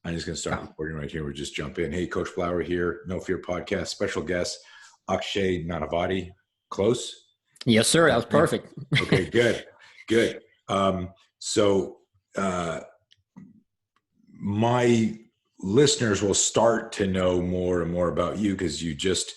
I'm just going to start recording right here. We'll just jump in. Hey, Coach Blauer here. No Fear Podcast. Special guest, Akshay Nanavati. Close? Yes, sir. That was perfect. Okay, good. Good. So my listeners will start to know more and more about you because you just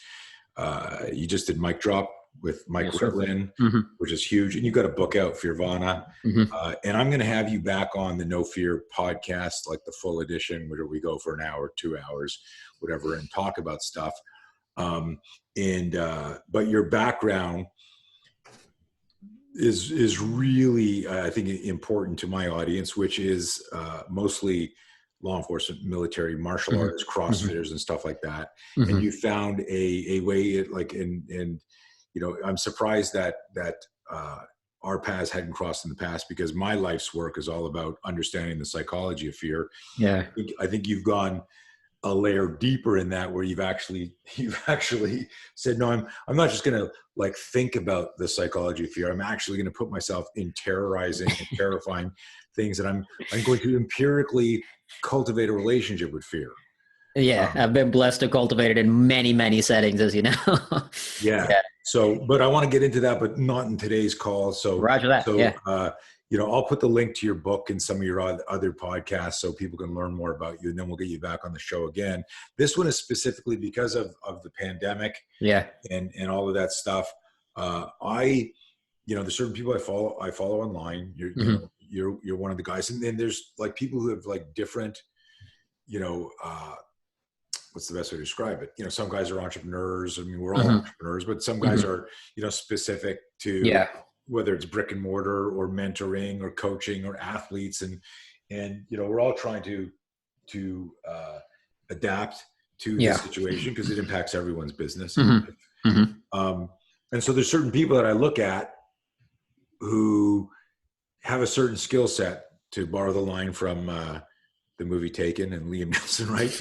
did Mic Drop with Mike Ritlin, which is huge. And you got a book out, Fearvana. And I'm going to have you back on the No Fear podcast, like the full edition, where we go for an hour, 2 hours, whatever, and talk about stuff. But your background is really, I think, important to my audience, which is mostly law enforcement, military, martial arts, CrossFitters, and stuff like that. And you found a way, I'm surprised that our paths hadn't crossed in the past, because my life's work is all about understanding the psychology of fear. Yeah, I think you've gone a layer deeper in that, where you've actually said, no, I'm not just going to think about the psychology of fear. I'm actually going to put myself in terrorizing and terrifying things, and I'm going to empirically cultivate a relationship with fear. Yeah, I've been blessed to cultivate it in many, many settings, as you know. Yeah. So, but I want to get into that, but not in today's call. So, Roger that. So, I'll put the link to your book and some of your other podcasts so people can learn more about you, and then we'll get you back on the show again. This one is specifically because of the pandemic. Yeah. And all of that stuff. There's certain people I follow online. You're one of the guys, and then there's people who have different, what's the best way to describe it? Some guys are entrepreneurs. I mean, we're all entrepreneurs, but some guys are, specific to whether it's brick and mortar or mentoring or coaching or athletes. And we're all trying to adapt to the situation, because it impacts everyone's business. And so there's certain people that I look at who have a certain skill set, to borrow the line from the movie Taken and Liam Neeson, right?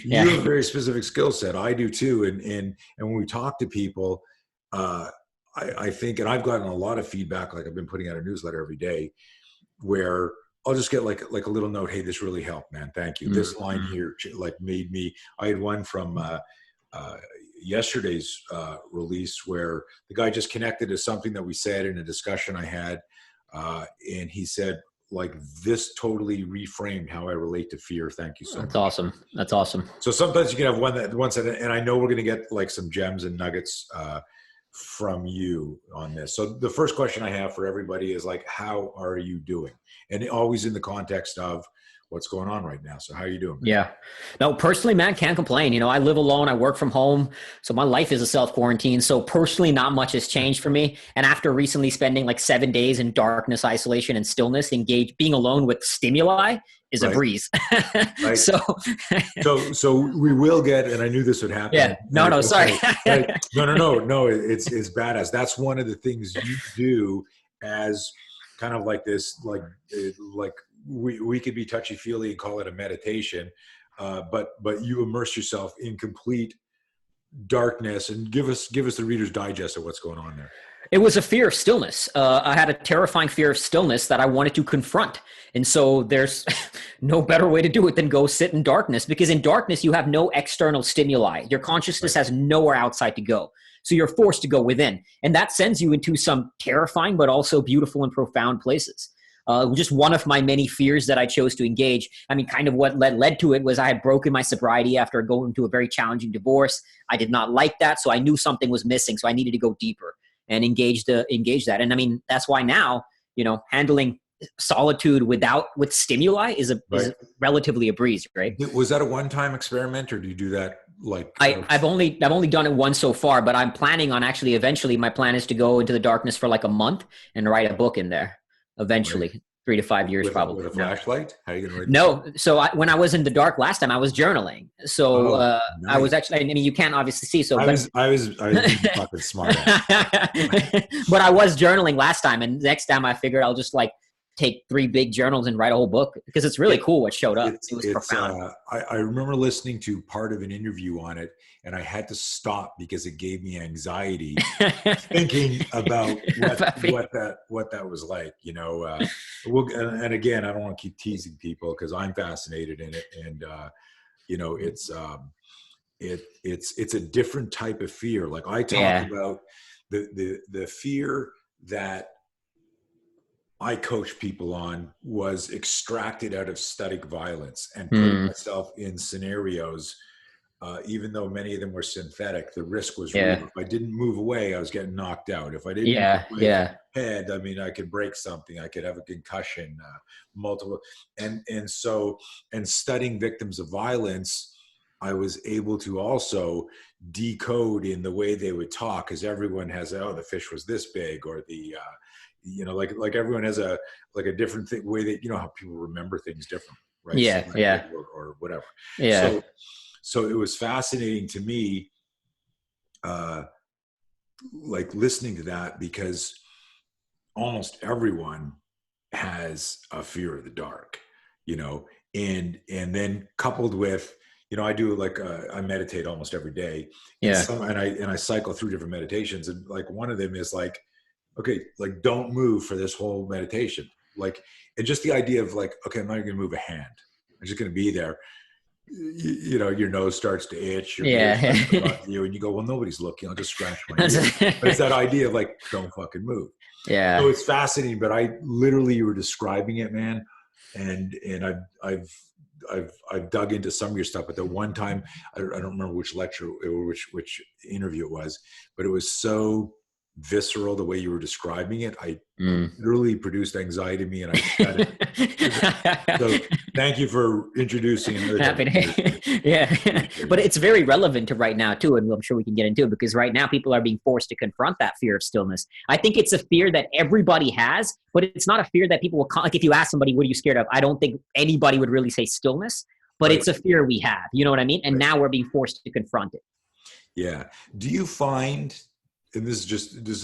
You have a very specific skill set. I do too. And when we talk to people, I think, and I've gotten a lot of feedback, I've been putting out a newsletter every day, where I'll just get like a little note, hey, this really helped, man. Thank you. This line here made me, I had one from yesterday's release where the guy just connected to something that we said in a discussion I had. And he said, this totally reframed how I relate to fear. Thank you so much. That's awesome. That's awesome. So sometimes you can have one said, and I know we're going to get some gems and nuggets from you on this. So the first question I have for everybody is how are you doing? And always in the context of what's going on right now. So how are you doing? Yeah. No, personally, man, can't complain. I live alone. I work from home. So my life is a self-quarantine. So personally, not much has changed for me. And after recently spending 7 days in darkness, isolation, and stillness, being alone with stimuli is a breeze. Right. So we will get, and I knew this would happen. Yeah. No, sorry. No. It's badass. That's one of the things you do as kind of this, we could be touchy-feely and call it a meditation, but you immerse yourself in complete darkness, and give us the Reader's Digest of what's going on there. It was a fear of stillness. I had a terrifying fear of stillness that I wanted to confront. And so there's no better way to do it than go sit in darkness, because in darkness, you have no external stimuli. Your consciousness has nowhere outside to go. So you're forced to go within. And that sends you into some terrifying, but also beautiful and profound places. Just one of my many fears that I chose to engage. I mean, kind of what led to it was I had broken my sobriety after going through a very challenging divorce. I did not like that. So I knew something was missing. So I needed to go deeper and engage that. And I mean, that's why now, handling solitude with stimuli is relatively a breeze, right? Was that a one-time experiment, or do you do that I've only done it once so far, but I'm planning on actually eventually, my plan is to go into the darkness for a month and write a book in there. Eventually, 3 to 5 years, probably. With a flashlight? How are you going to write? No. So when I was in the dark last time, I was journaling. So nice. I was actually, you can't obviously see. So I was fucking smart. But I was journaling last time, and next time I figured I'll just take 3 big journals and write a whole book, because it's really cool what showed up. It was profound. I remember listening to part of an interview on it, and I had to stop because it gave me anxiety thinking about what that was like, you know. And again, I don't want to keep teasing people because I'm fascinated in it, and you know, it's a different type of fear. Like I talk about the fear that I coach people on was extracted out of static violence and putting myself in scenarios, even though many of them were synthetic, the risk was real. If I didn't move away, I was getting knocked out. If I didn't move my head, I mean, I could break something, I could have a concussion, multiple. And studying victims of violence, I was able to also decode in the way they would talk, because everyone has, oh, the fish was this big, or the, you know, like everyone has a different way that, you know, how people remember things different, right? Or whatever. So it was fascinating to me, like listening to that, because almost everyone has a fear of the dark, you know, and then coupled with, you know, I do like, I meditate almost every day, and I cycle through different meditations. And like, one of them is like, okay, like don't move for this whole meditation. Like, and just the idea of like, okay, I'm not even gonna move a hand. I'm just gonna be there. You know, your nose starts to itch, your ears start to bother you, and you go, well, nobody's looking, I'll just scratch my ear. But it's that idea of like, don't fucking move. So it's fascinating, but I literally, you were describing it, man. And I've dug into some of your stuff, but the one time, I don't remember which lecture or which interview it was, but it was so visceral the way you were describing it. I literally produced anxiety in me, and I said it. So thank you for introducing another. Happy to. But it's very relevant to right now too, and I'm sure we can get into it, because right now people are being forced to confront that fear of stillness. I think it's a fear that everybody has, but it's not a fear that people will like. If you ask somebody, what are you scared of? I don't think anybody would really say stillness, but it's a fear we have. You know what I mean? And now we're being forced to confront it. Yeah. Do you find, and this is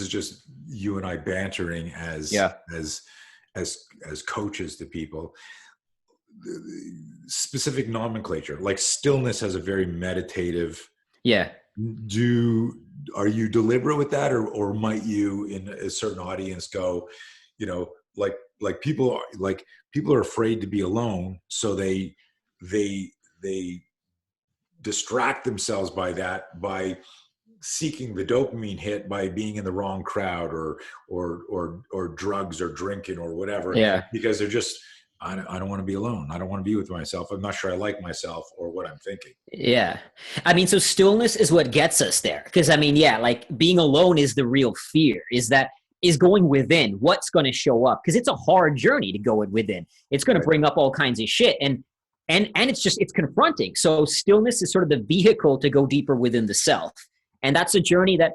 just you and I bantering as coaches to people, specific nomenclature, like stillness has a very meditative. Are you deliberate with that, or might you in a certain audience go, you know, like people are afraid to be alone, so they distract themselves by seeking the dopamine hit by being in the wrong crowd, or drugs or drinking or whatever, because they're just, I don't want to be alone. I don't want to be with myself. I'm not sure I like myself or what I'm thinking. I mean, so stillness is what gets us there. Because I mean, like being alone is the real fear, is going within. What's going to show up? Because it's a hard journey to go within. It's going to bring up all kinds of shit. And it's confronting. So stillness is sort of the vehicle to go deeper within the self. And that's a journey that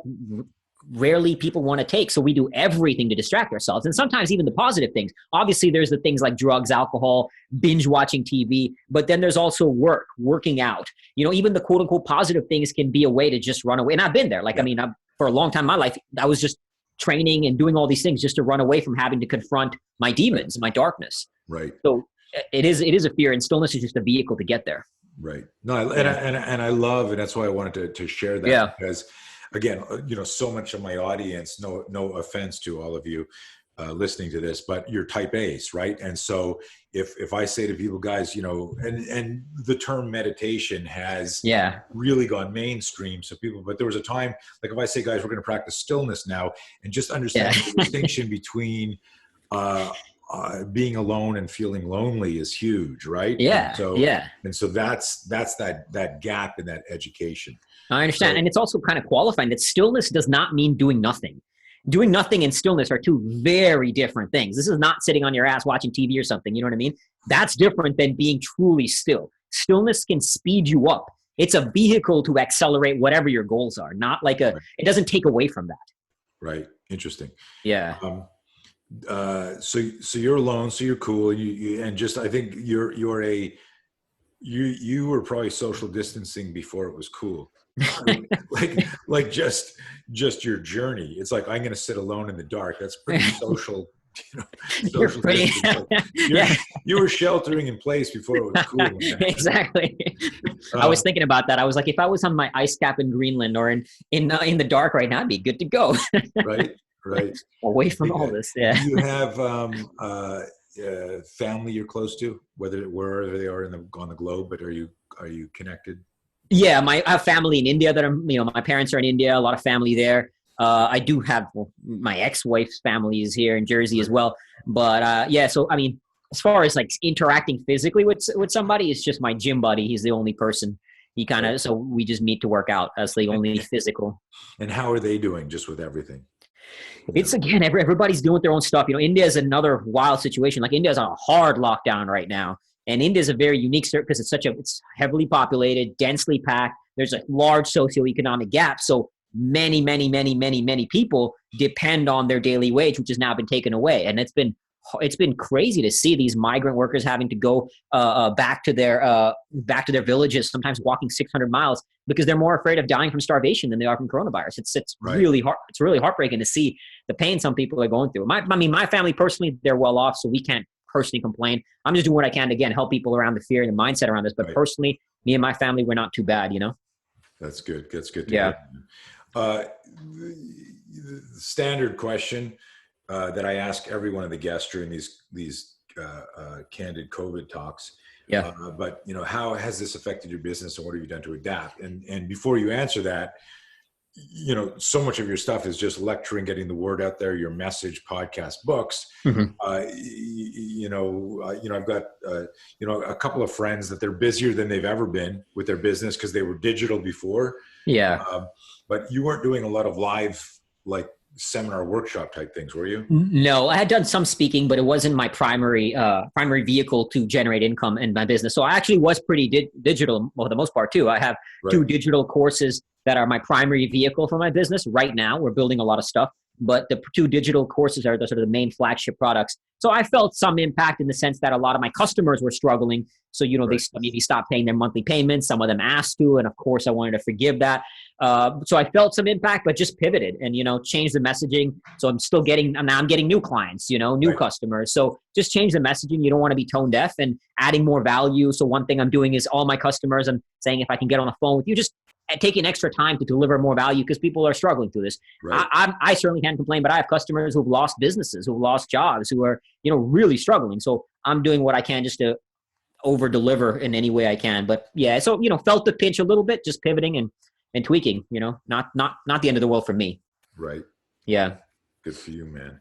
rarely people want to take. So we do everything to distract ourselves. And sometimes even the positive things. Obviously, there's the things like drugs, alcohol, binge watching TV. But then there's also working out. You know, even the quote unquote positive things can be a way to just run away. And I've been there. Like, I mean, for a long time in my life, I was just training and doing all these things just to run away from having to confront my demons, my darkness. Right. So it is a fear, and stillness is just a vehicle to get there. Right. No, and I love, and that's why I wanted to share that, because again, you know, so much of my audience, no offense to all of you listening to this, but you're type A's, right? And so if I say to people, guys, you know, and the term meditation has really gone mainstream. So people, but there was a time, like if I say, guys, we're going to practice stillness now, and just understand the distinction between being alone and feeling lonely is huge, right? And so that's that gap in that education. I understand. And it's also kind of qualifying that stillness does not mean doing nothing. Doing nothing and stillness are two very different things. This is not sitting on your ass watching TV or something. You know what I mean? That's different than being truly still. Stillness can speed you up. It's a vehicle to accelerate whatever your goals are, not like it doesn't take away from that. Right. Interesting. Yeah. So you're alone, so you're cool. You and just, I think you were probably social distancing before it was cool. like just your journey. It's like, I'm going to sit alone in the dark. That's pretty social you know, You're social pretty, distance. yeah, You were sheltering in place before it was cool. exactly. I was thinking about that. I was like, if I was on my ice cap in Greenland or in the dark right now, I'd be good to go. Right. Away from all this. Yeah. Do you have family you're close to, wherever they are on the globe? But are you connected? Yeah, I have family in India my parents are in India, a lot of family there. I do have my ex-wife's family is here in Jersey as well. But yeah, so I mean, as far as like interacting physically with somebody, it's just my gym buddy. He's the only person. So we just meet to work out. That's the only physical. And how are they doing just with everything? It's again, everybody's doing their own stuff. India is another wild situation. Like India is on a hard lockdown right now. And India is a very unique because it's heavily populated, densely packed. There's a large socioeconomic gap. So many, many, many, many, many people depend on their daily wage, which has now been taken away. And it's been crazy to see these migrant workers having to go back to their villages, sometimes walking 600 miles because they're more afraid of dying from starvation than they are from coronavirus. It's right. Really hard. It's really heartbreaking to see the pain some people are going through. My family personally, they're well off, so we can't personally complain. I'm just doing what I can to, again, help people around the fear and the mindset around this. But personally, me and my family, we're not too bad, That's good. That's good to hear. The standard question that I ask every one of the guests during these candid COVID talks. Yeah. But how has this affected your business, and what have you done to adapt? And before you answer that, so much of your stuff is just lecturing, getting the word out there, your message, podcast, books. Mm-hmm. I've got, a couple of friends that they're busier than they've ever been with their business because they were digital before. Yeah. But you weren't doing a lot of live, like seminar workshop type things, were you? No, I had done some speaking, but it wasn't my primary vehicle to generate income in my business. So I actually was pretty digital for the most part too. I have 2 digital courses that are my primary vehicle for my business. Right now, we're building a lot of stuff, but the 2 digital courses are the sort of the main flagship products. So I felt some impact in the sense that a lot of my customers were struggling. So, they maybe stopped paying their monthly payments. Some of them asked to, and of course I wanted to forgive that. So I felt some impact, but just pivoted and, changed the messaging. So I'm getting new clients, new customers. So just change the messaging. You don't want to be tone deaf and adding more value. So one thing I'm doing is all my customers, I'm saying, if I can get on the phone with you, just taking extra time to deliver more value because people are struggling through this. Right. I certainly can't complain, but I have customers who've lost businesses, who've lost jobs, who are, really struggling. So I'm doing what I can just to over deliver in any way I can. But yeah, so, felt the pinch a little bit, just pivoting and tweaking, not the end of the world for me. Right. Yeah. Good for you, man.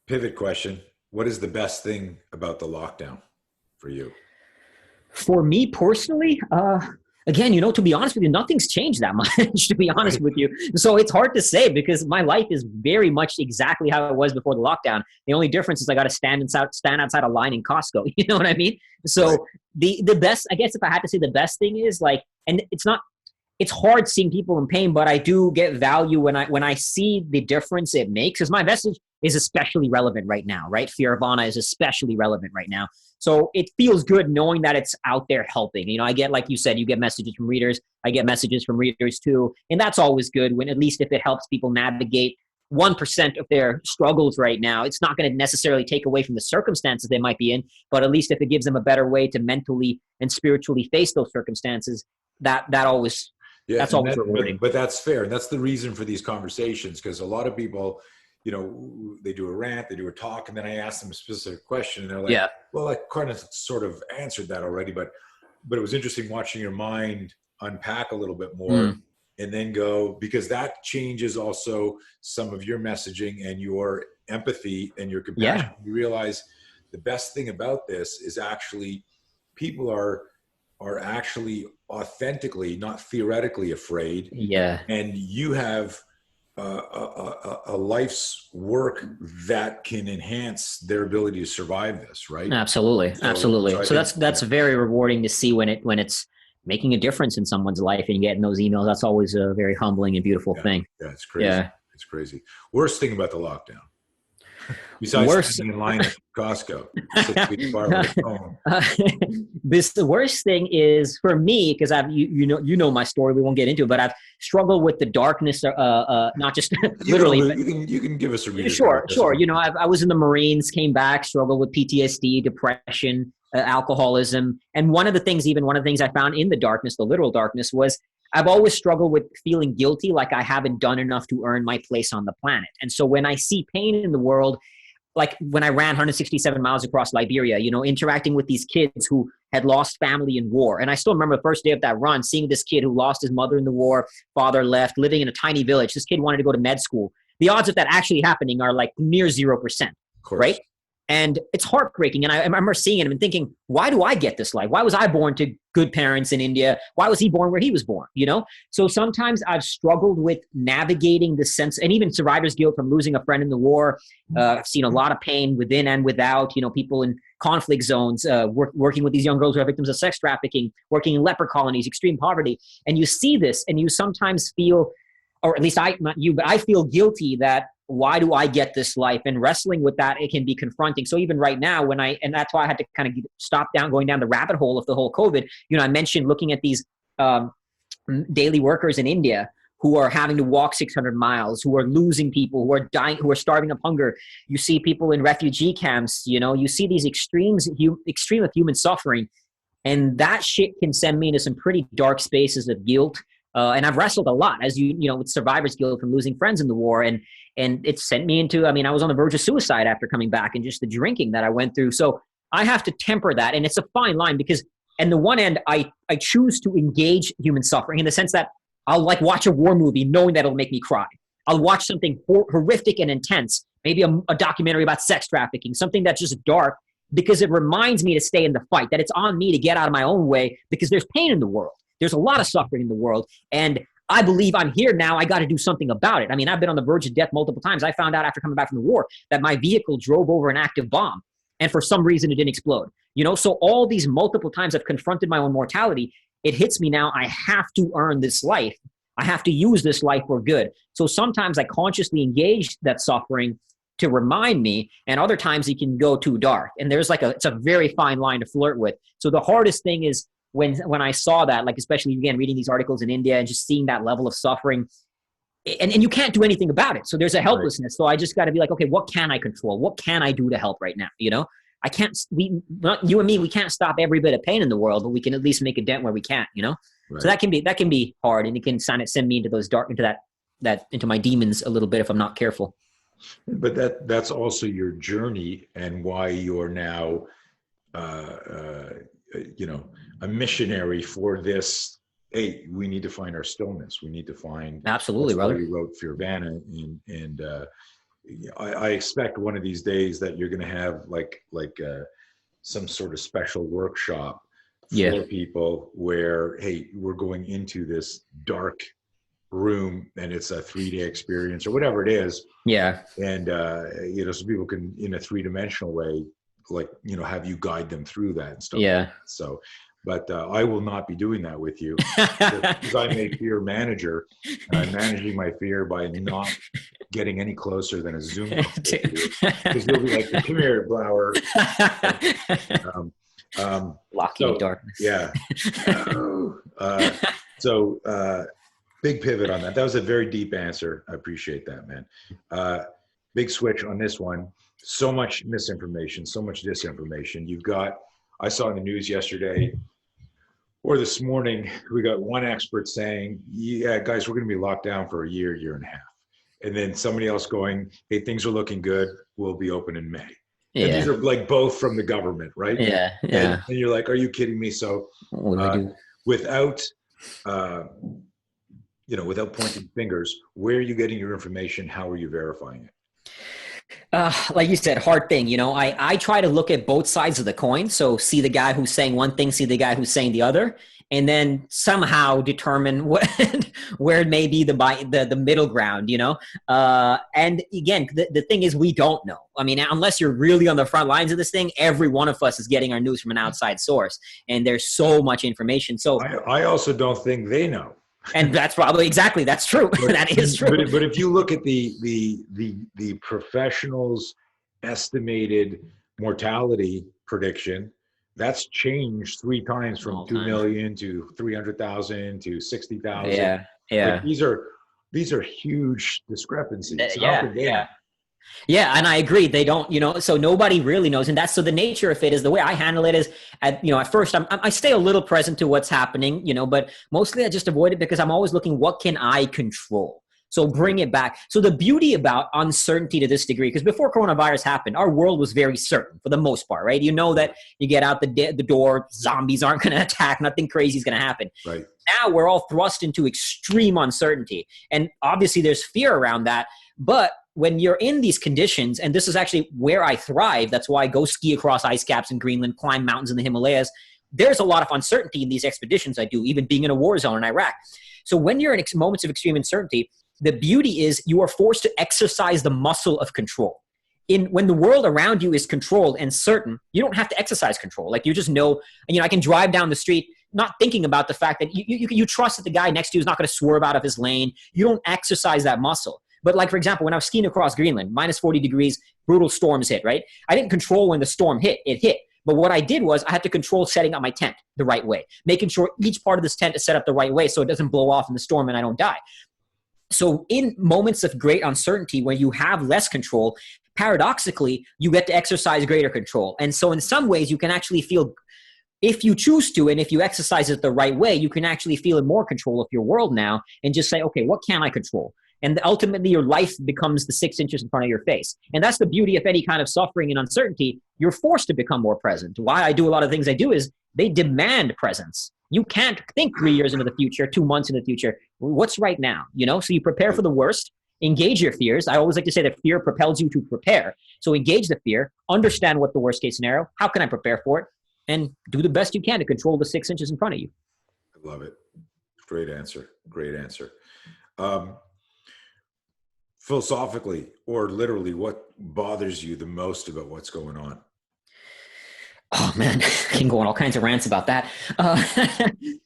Pivot question. What is the best thing about the lockdown for you? For me personally, again, to be honest with you, nothing's changed that much, to be honest with you. So it's hard to say because my life is very much exactly how it was before the lockdown. The only difference is I got to stand outside a line in Costco. You know what I mean? So the best, I guess if I had to say the best thing is and it's hard seeing people in pain, but I do get value when I see the difference it makes, because my message is especially relevant right now, right? Fearvana is especially relevant right now. So it feels good knowing that it's out there helping. I get, like you said, you get messages from readers. I get messages from readers too. And that's always good when, at least if it helps people navigate 1% of their struggles right now, it's not going to necessarily take away from the circumstances they might be in, but at least if it gives them a better way to mentally and spiritually face those circumstances, that's always rewarding. But that's fair. And that's the reason for these conversations, because a lot of people, they do a rant, they do a talk, and then I ask them a specific question and they're like, well, I kind of sort of answered that already, but it was interesting watching your mind unpack a little bit more and then go, because that changes also some of your messaging and your empathy and your compassion. You realize the best thing about this is actually people are actually authentically, not theoretically afraid. Yeah. And you have a life's work that can enhance their ability to survive this, right? Absolutely. So that's very rewarding to see when it's making a difference in someone's life and getting those emails. That's always a very humbling and beautiful thing. Yeah, it's crazy. Yeah. It's crazy. Worst thing about the lockdown? Besides Worse. standing in line at Costco, 6 feet apart with a phone. The worst thing is for me, because you know my story. We won't get into it, but I've struggled with the darkness. Not just literally. You can give us a reader. Sure. You know, I was in the Marines, came back, struggled with PTSD, depression, alcoholism, and one of the things I found in the darkness, the literal darkness, was I've always struggled with feeling guilty, like I haven't done enough to earn my place on the planet. And so when I see pain in the world, like when I ran 167 miles across Liberia, you know, interacting with these kids who had lost family in war. And I still remember the first day of that run, seeing this kid who lost his mother in the war, father left, living in a tiny village. This kid wanted to go to med school. The odds of that actually happening are like near 0%, right? And it's heartbreaking. And I remember seeing it and thinking, why do I get this life? Why was I born to good parents in India? Why was he born where he was born? You know? So sometimes I've struggled with navigating the sense, and even survivor's guilt from losing a friend in the war. I've seen a lot of pain within and without, you know, people in conflict zones, working with these young girls who are victims of sex trafficking, working in leper colonies, extreme poverty. And you see this and you sometimes feel, or at least not you, but I feel guilty that why do I get this life? And wrestling with that, it can be confronting. So even right now, and that's why I had to kind of stop going down the rabbit hole of the whole COVID. You know, I mentioned looking at these daily workers in India who are having to walk 600 miles, who are losing people, who are dying, who are starving of hunger. You see people in refugee camps, you know, you see these extreme of human suffering. And that shit can send me into some pretty dark spaces of guilt. And I've wrestled a lot, as you know, with survivor's guilt from losing friends in the war. And it sent me into, I mean, I was on the verge of suicide after coming back, and just the drinking that I went through. So I have to temper that. And it's a fine line, because on the one end, I choose to engage human suffering in the sense that I'll like watch a war movie knowing that it'll make me cry. I'll watch something horrific and intense, maybe a documentary about sex trafficking, something that's just dark, because it reminds me to stay in the fight, that it's on me to get out of my own way, because there's pain in the world. There's a lot of suffering in the world. And I believe I'm here now. I got to do something about it. I mean, I've been on the verge of death multiple times. I found out after coming back from the war that my vehicle drove over an active bomb, and for some reason it didn't explode. You know, so all these multiple times I've confronted my own mortality. It hits me now. I have to earn this life. I have to use this life for good. So sometimes I consciously engage that suffering to remind me, and other times it can go too dark. And there's it's a very fine line to flirt with. So the hardest thing is when I saw that, like, especially again, reading these articles in India and just seeing that level of suffering, and you can't do anything about it. So there's a helplessness. Right. So I just got to be like, okay, what can I control? What can I do to help right now? You know, I can't, you and me, we can't stop every bit of pain in the world, but we can at least make a dent where we can't, you know? Right. So that can be hard, and it can send me into those dark, into my demons a little bit if I'm not careful. But that's also your journey, and why you're now, you know, a missionary for this. Hey, we need to find our stillness. We need to find. Absolutely, brother. You wrote Fearvana, and I expect one of these days that you're going to have like some sort of special workshop for people where, hey, we're going into this dark room and it's a 3-day experience or whatever it is. Yeah. And you know, so people can, in a 3-dimensional way, like, you know, have you guide them through that and stuff. Yeah. Like that. So, but I will not be doing that with you, because I'm a fear manager, and I'm managing my fear by not getting any closer than a Zoom call with you, because you'll be like, come here, Blauer. Locking in darkness. Yeah. So big pivot on that. That was a very deep answer. I appreciate that, man. Big switch on this one. So much misinformation, so much disinformation. I saw in the news yesterday or this morning, we got one expert saying, yeah, guys, we're going to be locked down for a year and a half. And then somebody else going, hey, things are looking good. We'll be open in May. Yeah. And these are like both from the government, right? Yeah. Yeah. And you're like, are you kidding me? So without, you know, without pointing fingers, where are you getting your information? How are you verifying it? Like you said, hard thing. You know, I try to look at both sides of the coin. So see the guy who's saying one thing, see the guy who's saying the other, and then somehow determine where it may be the middle ground, you know? And again, the thing is, we don't know. I mean, unless you're really on the front lines of this thing, every one of us is getting our news from an outside source, and there's so much information. So I also don't think they know. And that's probably exactly, that's true. That is true. But if you look at the professionals estimated mortality prediction, that's changed 3 times from 2 million to 300,000 to 60,000. Yeah. Yeah. Like these are huge discrepancies. It's Yeah, and I agree. They don't, so nobody really knows. And so the nature of it is, the way I handle it is, at first I stay a little present to what's happening, but mostly I just avoid it because I'm always looking, what can I control? So bring it back. So the beauty about uncertainty to this degree, because before coronavirus happened, our world was very certain for the most part, right? You know that you get out the door, zombies aren't going to attack, nothing crazy is going to happen. Right. Now we're all thrust into extreme uncertainty. And obviously there's fear around that. But when you're in these conditions, and this is actually where I thrive, that's why I go ski across ice caps in Greenland, climb mountains in the Himalayas. There's a lot of uncertainty in these expeditions I do, even being in a war zone in Iraq. So when you're in moments of extreme uncertainty, the beauty is you are forced to exercise the muscle of control. When the world around you is controlled and certain, you don't have to exercise control. Like, you just know, I can drive down the street not thinking about the fact that you trust that the guy next to you is not going to swerve out of his lane. You don't exercise that muscle. But like, for example, when I was skiing across Greenland, minus 40 degrees, brutal storms hit, right? I didn't control when the storm hit, it hit. But what I did was I had to control setting up my tent the right way, making sure each part of this tent is set up the right way so it doesn't blow off in the storm and I don't die. So in moments of great uncertainty, where you have less control, paradoxically, you get to exercise greater control. And so in some ways, you can actually feel, if you choose to, and if you exercise it the right way, you can actually feel in more control of your world now and just say, okay, what can I control? And ultimately, your life becomes the 6 inches in front of your face. And that's the beauty of any kind of suffering and uncertainty. You're forced to become more present. Why I do a lot of things I do is they demand presence. You can't think 3 years into the future, 2 months in the future. What's right now? So you prepare for the worst, engage your fears. I always like to say that fear propels you to prepare. So engage the fear, understand what the worst case scenario, how can I prepare for it, and do the best you can to control the 6 inches in front of you. I love it. Great answer. Great answer. Philosophically or literally, what bothers you the most about what's going on? Oh man, I can go on all kinds of rants about that.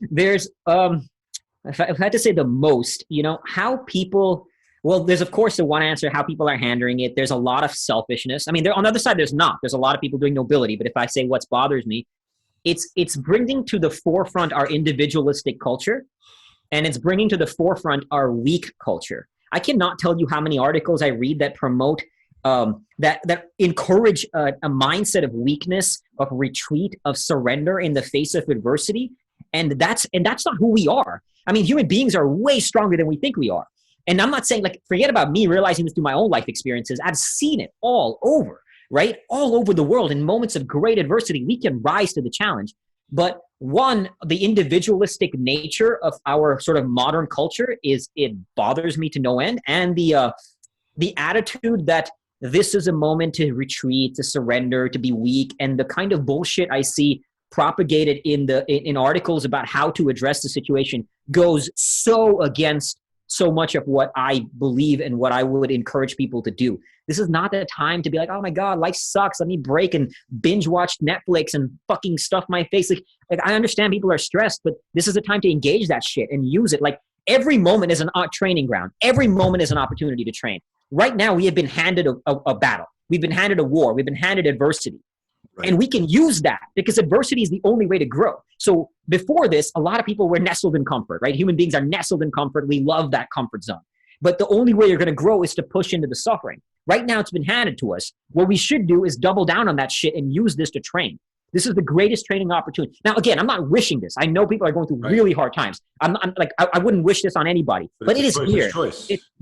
There's, if I had to say the most, how people, well, there's of course the one answer, how people are handling it. There's a lot of selfishness. On the other side, there's a lot of people doing nobility. But if I say what's bothers me, it's bringing to the forefront our individualistic culture, and it's bringing to the forefront our weak culture. I cannot tell you how many articles I read that promote that encourage a mindset of weakness, of retreat, of surrender in the face of adversity, and that's not who we are. Human beings are way stronger than we think we are. And I'm not saying, like, forget about me realizing this through my own life experiences. I've seen it all over, right? All over the world. In moments of great adversity, we can rise to the challenge. But one, the individualistic nature of our sort of modern culture it bothers me to no end. And the attitude that this is a moment to retreat, to surrender, to be weak, and the kind of bullshit I see propagated in articles about how to address the situation goes so against so much of what I believe and what I would encourage people to do. This is not the time to be like, oh my God, life sucks, let me break and binge watch Netflix and fucking stuff my face. Like I understand people are stressed, but this is a time to engage that shit and use it. Like, every moment is an training ground. Every moment is an opportunity to train. Right now, we have been handed a battle. We've been handed a war. We've been handed adversity. Right. And we can use that because adversity is the only way to grow. So before this, a lot of people were nestled in comfort, right? Human beings are nestled in comfort. We love that comfort zone. But the only way you're going to grow is to push into the suffering. Right now, it's been handed to us. What we should do is double down on that shit and use this to train. This is the greatest training opportunity. Now, again, I'm not wishing this. I know people are going through really hard times. I'm like, I wouldn't wish this on anybody, but it is here.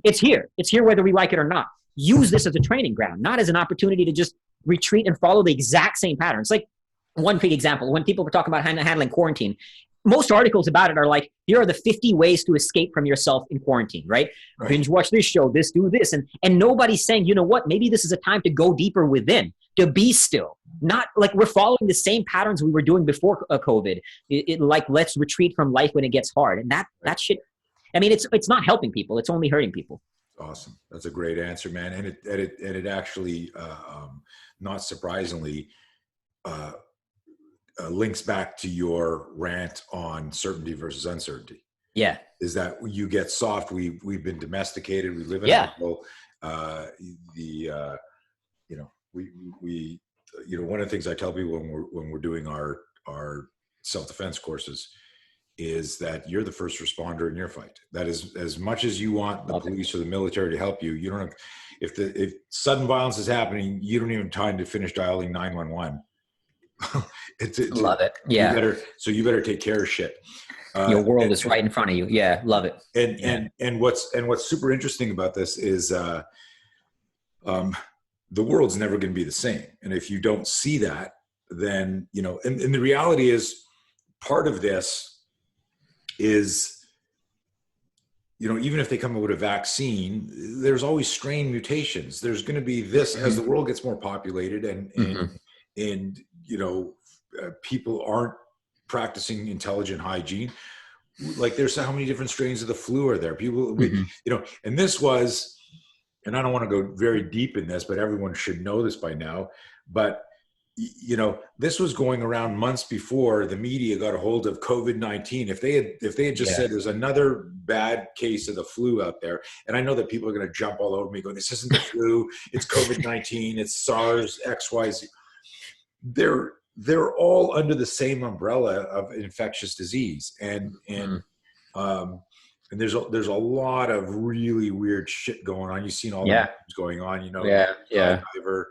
It's here. It's here whether we like it or not. Use this as a training ground, not as an opportunity to just retreat and follow the exact same patterns. Like, one big example, when people were talking about handling quarantine, most articles about it are like, here are the 50 ways to escape from yourself in quarantine, right? Binge watch this show, do this. And nobody's saying, you know what, maybe this is a time to go deeper within, to be still. Not like we're following the same patterns we were doing before COVID. Like, let's retreat from life when it gets hard. And that shit, it's not helping people. It's only hurting people. Awesome. That's a great answer, man. And it actually, not surprisingly, links back to your rant on certainty versus uncertainty. Yeah. Is that you get soft. We've been domesticated. We live in a bubble. we one of the things I tell people when we're doing our self-defense courses is that you're the first responder in your fight. That is, as much as you want the police or the military to help you, you don't have, if sudden violence is happening, you don't even have time to finish dialing 911. Love it. Yeah. You better take care of shit. Your world is right in front of you. Yeah. Love it. And what's super interesting about this is, the world's never going to be the same. And if you don't see that, then, and the reality is part of this is, even if they come up with a vaccine, there's always strain mutations. There's going to be this as the world gets more populated and people aren't practicing intelligent hygiene. Like there's how many different strains of the flu are there? People, and this was, and I don't want to go very deep in this, but everyone should know this by now. But, this was going around months before the media got a hold of COVID-19. If they had just said there's another bad case of the flu out there, and I know that people are going to jump all over me going, this isn't the flu, it's COVID-19, it's SARS, XYZ. They're all under the same umbrella of infectious disease. And there's a lot of really weird shit going on. You've seen all the memes going on, Skydiver,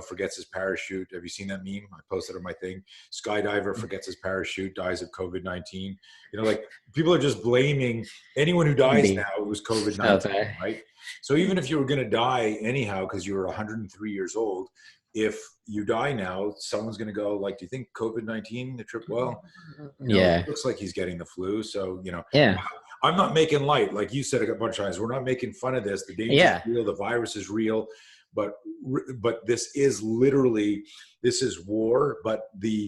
forgets his parachute. Have you seen that meme? I posted on my thing. Skydiver forgets his parachute, dies of COVID-19. Like people are just blaming anyone who dies now. It was COVID-19, right? So even if you were going to die anyhow, because you were 103 years old, if you die now, someone's going to go like, do you think COVID-19, the trip? Well, it looks like he's getting the flu. So, I'm not making light, like you said a bunch of times. We're not making fun of this. The danger is real. The virus is real, but this is literally, this is war. But when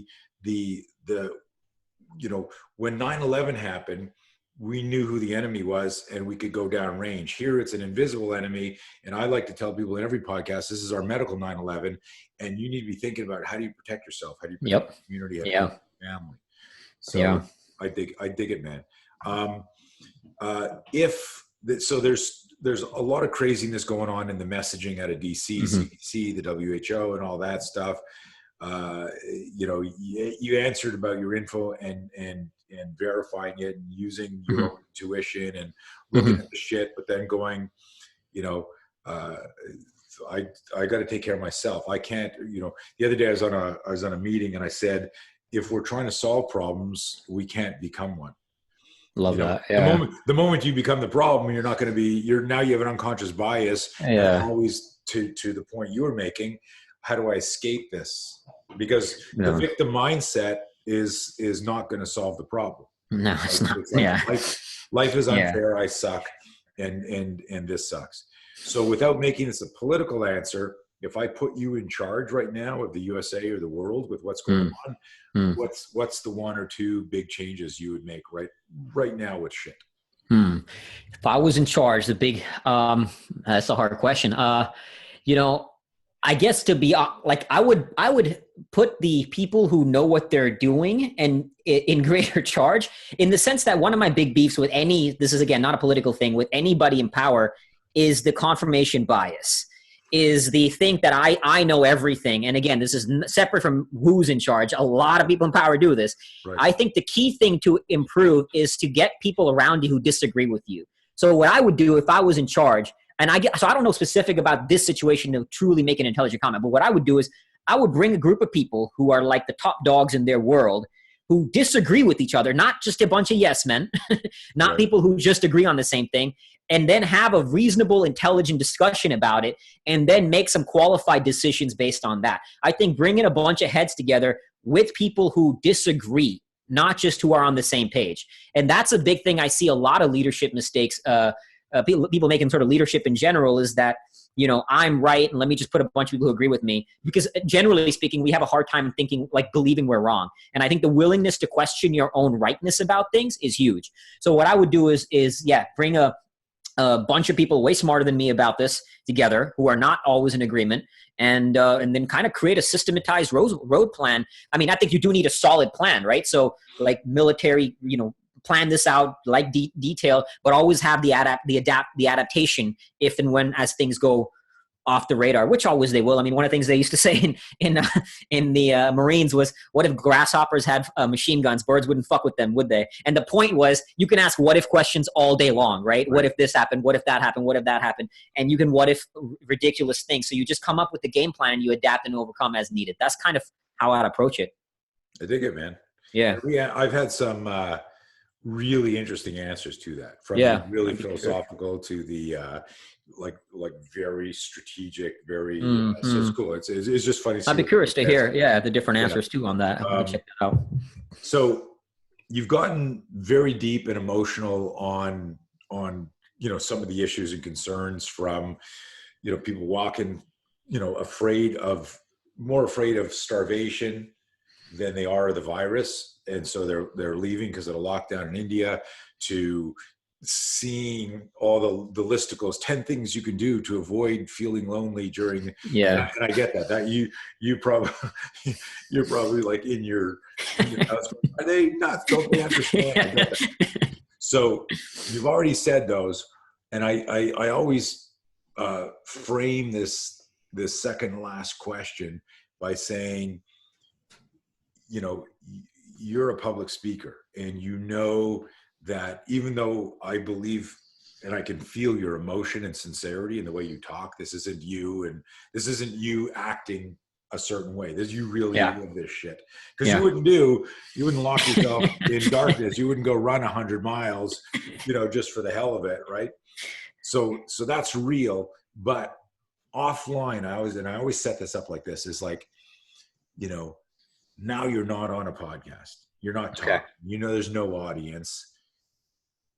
9/11 happened, we knew who the enemy was and we could go down range. Here it's an invisible enemy. And I like to tell people in every podcast, this is our medical 9/11, and you need to be thinking about how do you protect yourself? How do you protect the community? How do you protect your family? So I dig it, man. There's a lot of craziness going on in the messaging out of DC, CDC, the WHO, and all that stuff. You answered about your info and verifying it and using your own intuition and looking at the shit, but then going, I got to take care of myself. I can't, the other day I was on a meeting and I said, if we're trying to solve problems, we can't become one. Love that. Yeah. The moment you become the problem, you're not going to be, now you have an unconscious bias. Always to the point you were making, how do I escape this? Because the victim mindset is not going to solve the problem. No, it's not. Life is unfair. I suck. And this sucks. So without making this a political answer, if I put you in charge right now of the USA or the world with what's going on, what's the one or two big changes you would make right now with shit? If I was in charge, that's a hard question. I guess to be I would put the people who know what they're doing and in greater charge, in the sense that one of my big beefs with this is again, not a political thing, with anybody in power is the confirmation bias. Is the think that I know everything. And again, this is separate from who's in charge. A lot of people in power do this. Right. I think the key thing to improve is to get people around you who disagree with you. So what I would do if I was in charge, so I don't know specific about this situation to truly make an intelligent comment, but what I would do is I would bring a group of people who are like the top dogs in their world who disagree with each other, not just a bunch of yes men, not people who just agree on the same thing, and then have a reasonable, intelligent discussion about it, and then make some qualified decisions based on that. I think bringing a bunch of heads together with people who disagree, not just who are on the same page. And that's a big thing I see a lot of leadership mistakes, people making sort of leadership in general, is that, I'm right, and let me just put a bunch of people who agree with me. Because generally speaking, we have a hard time believing we're wrong. And I think the willingness to question your own rightness about things is huge. So what I would do is bring a bunch of people way smarter than me about this together, who are not always in agreement, and then kind of create a systematized road plan. I mean, I think you do need a solid plan, right? So like military, plan this out like detail, but always have the adaptation if and when as things go off the radar, which always they will. I mean, one of the things they used to say in the Marines was, what if grasshoppers had machine guns? Birds wouldn't fuck with them, would they? And the point was, you can ask what if questions all day long, right? What if this happened? What if that happened? What if that happened? And you can what if ridiculous things. So you just come up with the game plan and you adapt and overcome as needed. That's kind of how I'd approach it. I dig it, man. Yeah. I've had some really interesting answers to that, from the really philosophical to the like very strategic, very so it's cool. It's just funny. I'd be curious to hear the different answers too on that. I'm gonna check that out. So you've gotten very deep and emotional on some of the issues and concerns from people walking more afraid of starvation than they are of the virus, and so they're leaving because of the lockdown in India, to seeing all the listicles, 10 things you can do to avoid feeling lonely during. And I get that you're probably like in your house, are they nuts? Don't they understand? So you've already said those, and I always frame this second last question by saying, you're a public speaker, and that even though I believe and I can feel your emotion and sincerity in the way you talk, this isn't you, and this isn't you acting a certain way. This, you really live this shit. Because you wouldn't lock yourself in darkness. You wouldn't go run 100 miles, just for the hell of it, right? So that's real. But offline, I always set this up like this, is like, now you're not on a podcast. You're not talking. There's no audience.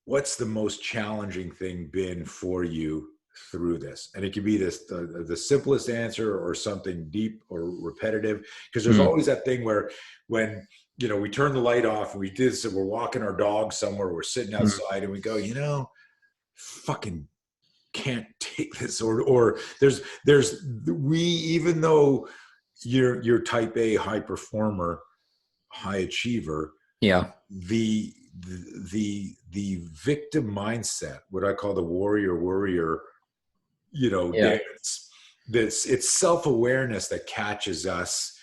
What's the most challenging thing been for you through this? And it could be the simplest answer, or something deep or repetitive. Because there's always that thing where when, we turn the light off and we're walking our dog somewhere, we're sitting outside and we go, fucking can't take this. Or even though you're type A, high performer, high achiever. Yeah. The victim mindset, what I call the warrior, it's self-awareness that catches us,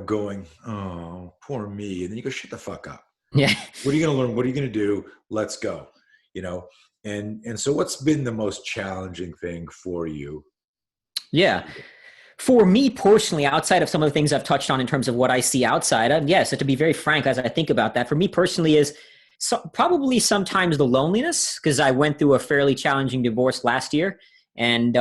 going, oh, poor me. And then you go, shut the fuck up. Yeah. What are you going to learn? What are you going to do? Let's go, And so what's been the most challenging thing for you? Yeah. For me personally, outside of some of the things I've touched on in terms of what I see outside, yes, to be very frank, as I think about that, for me personally is probably sometimes the loneliness, because I went through a fairly challenging divorce last year, and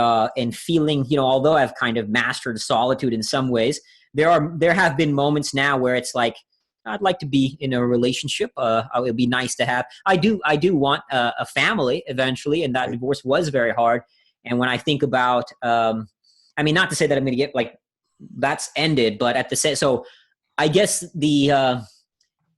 feeling, although I've kind of mastered solitude in some ways, there have been moments now where it's like, I'd like to be in a relationship. It would be nice to have. I do want a family eventually, and that divorce was very hard. And when I think about, not to say that I'm going to get like that's ended, but at the same, so I guess the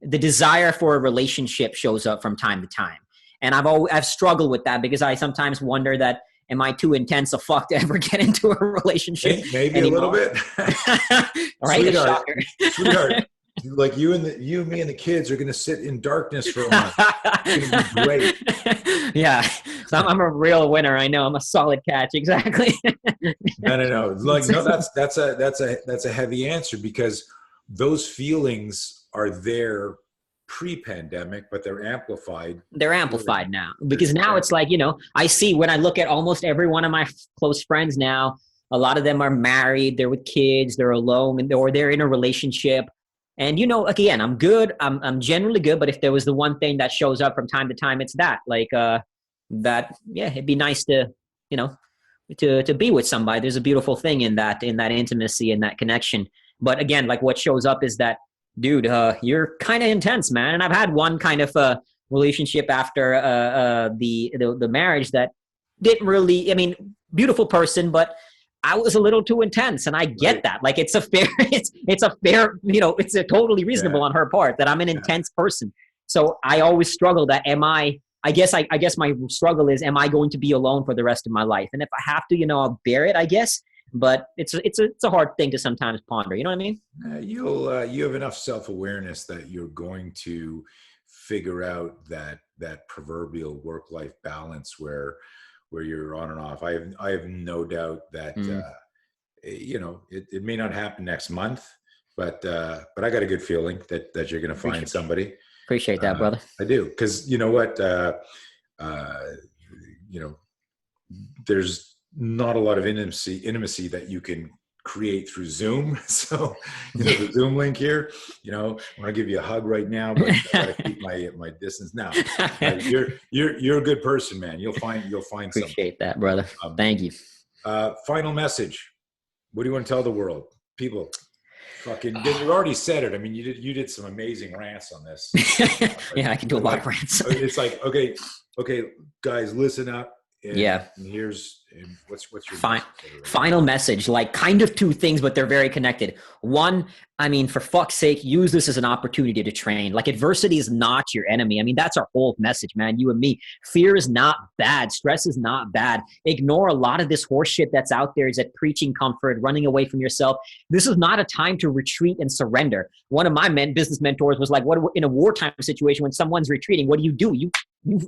desire for a relationship shows up from time to time, and I've struggled with that, because I sometimes wonder that, am I too intense a fuck to ever get into a relationship? Maybe anymore? A little bit. Right, sweetheart. Like you, me, and the kids are going to sit in darkness for a month. It's going to be great. Yeah, so I'm a real winner. I know I'm a solid catch. Exactly. No. Like, no, that's a heavy answer, because those feelings are there pre-pandemic, but they're amplified. They're amplified now, because now it's like, I see when I look at almost every one of my close friends now, a lot of them are married, they're with kids, they're alone, or they're in a relationship. And, again, I'm good. I'm generally good. But if there was the one thing that shows up from time to time, it's that, like, it'd be nice to, to be with somebody. There's a beautiful thing in that intimacy and that connection. But again, like, what shows up is that, dude, you're kind of intense, man. And I've had one kind of relationship after the marriage that didn't really, beautiful person, but I was a little too intense, and I get that. Like, it's a fair, it's a totally reasonable on her part that I'm an intense person. So I always struggle that I guess my struggle is, am I going to be alone for the rest of my life? And if I have to, I'll bear it, I guess. But it's a hard thing to sometimes ponder. You know what I mean? You have enough self-awareness that you're going to figure out that proverbial work-life balance where where you're on and off. I have no doubt that, you know, it may not happen next month, but I got a good feeling that you're going to find somebody. Appreciate that, brother. I do. Cause you know what, you know, there's not a lot of intimacy that you can create through Zoom. So, you know, the Zoom link here, you know, I want to give you a hug right now, but I gotta keep my distance now. You're a good person, man. You'll find Appreciate that, brother. Thank you. Final message. What do you want to tell the world? People, fucking, you already said it. I mean, you did some amazing rants on this. Yeah, I can do a lot of rants. It's like, okay, guys, listen up. And what's your final message? Like kind of two things, but they're very connected. One, I mean, for fuck's sake, use this as an opportunity to train. Like adversity is not your enemy. I mean, that's our whole message, man. You and me. Fear is not bad. Stress is not bad. Ignore a lot of this horse shit that's out there. Is that preaching comfort, running away from yourself? This is not a time to retreat and surrender. One of my business mentors was like, "What in a wartime situation when someone's retreating? What do? You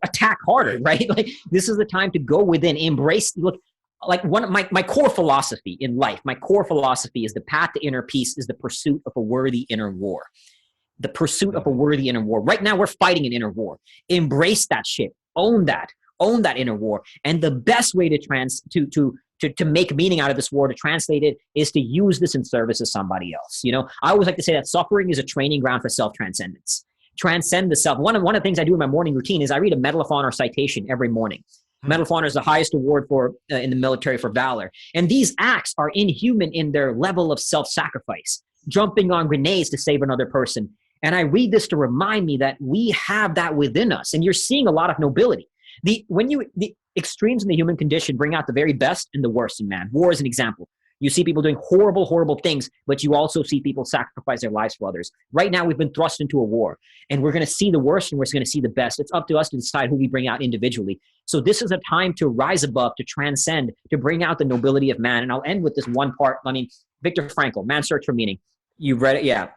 attack harder, right? Like this is the time to go within, embrace. Look, like one of my core philosophy in life, my core philosophy is the path to inner peace is the pursuit of a worthy inner war. The pursuit of a worthy inner war. Right now we're fighting an inner war. Embrace that shit. Own that inner war. And the best way to make meaning out of this war, to translate it, is to use this in service of somebody else. You know, I always like to say that suffering is a training ground for self-transcendence. Transcend the self. One of the things I do in my morning routine is I read a Medal of Honor citation every morning. Medal of Honor is the highest award for in the military for valor. And these acts are inhuman in their level of self-sacrifice, jumping on grenades to save another person. And I read this to remind me that we have that within us. And you're seeing a lot of nobility. The extremes in the human condition bring out the very best and the worst in man. War is an example. You see people doing horrible, horrible things, but you also see people sacrifice their lives for others. Right now, we've been thrust into a war, and we're going to see the worst and we're going to see the best. It's up to us to decide who we bring out individually. So this is a time to rise above, to transcend, to bring out the nobility of man. And I'll end with this one part. I mean, Viktor Frankl, Man's Search for Meaning. You've read it? Yeah.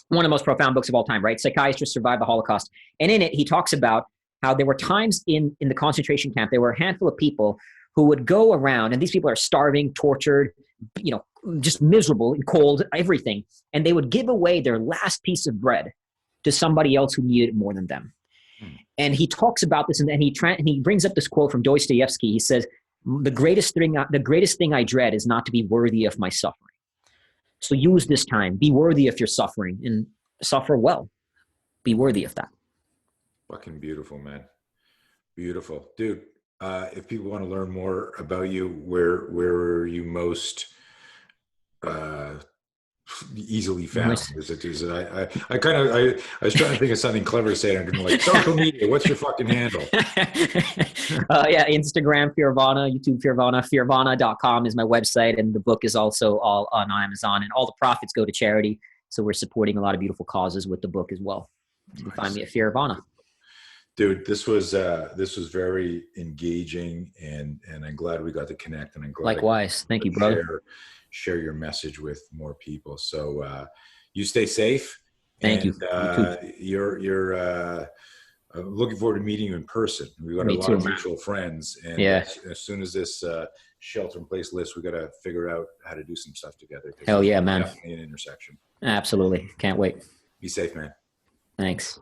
One of the most profound books of all time, right? Psychiatrist survived the Holocaust. And in it, he talks about how there were times in the concentration camp, there were a handful of people who would go around, and these people are starving, tortured, you know, just miserable and cold, everything. And they would give away their last piece of bread to somebody else who needed it more than them. And he talks about this, and then he brings up this quote from Dostoevsky. He says, the greatest thing I dread is not to be worthy of my suffering. So use this time, be worthy of your suffering and suffer well. Be worthy of that. Fucking beautiful, man. Beautiful. Dude, if people want to learn more about you, where are you most easily found? Is it I was trying to think of something clever to say, and I'm like, social media, what's your fucking handle? Yeah, Instagram Fearvana, YouTube Fearvana, Fearvana.com is my website, and the book is also all on Amazon, and all the profits go to charity. So we're supporting a lot of beautiful causes with the book as well. You can find me at Fearvana. Dude, this was very engaging, and I'm glad we got to connect, and I'm glad. Likewise. Thank you, brother. Share your message with more people. So you stay safe. Thank you. You're looking forward to meeting you in person. We've got a lot of mutual friends, and as soon as this shelter in place lifts, we got to figure out how to do some stuff together. Hell yeah, man. Definitely an intersection. Absolutely. Can't wait. Be safe, man. Thanks.